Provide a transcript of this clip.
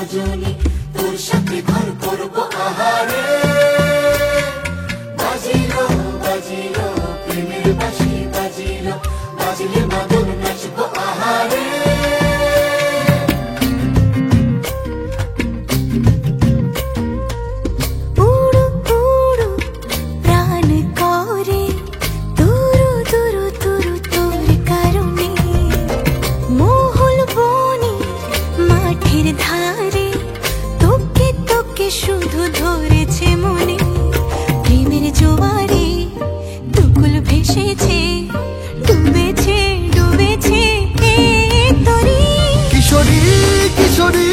রজনী, তোর সাথে ঘর করবো আহারে। বাজিলো বাজিলো প্রেমের বাঁশি বাজিলো, বাজলে মাদল নাচবো আহারে। শুধু ধরেছে মনে প্রেমের জোয়ারে, দুকুল ভেসেছে, ডুবেছে ডুবেছে তরি। কিশোরী কিশোরী